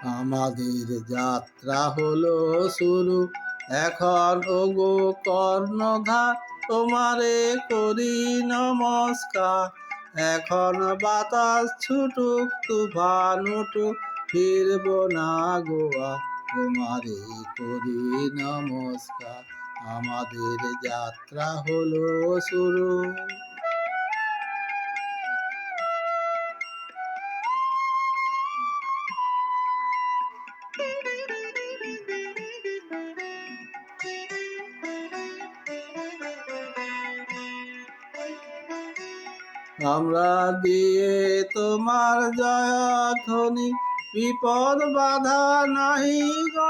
আমাদের যাত্রা হলো শুরু, এখন ওগো কর্ণধার, তোমারে করি নমস্কার। এখন বাতাস ছুটুক, তুফান উঠুক, ফিরব না গোয়া, তোমারে করি নমস্কার। আমাদের যাত্রা হলো শুরু। আমরা দিয়ে তোমার জয়ধ্বনি, বিপদ বাধা নাহি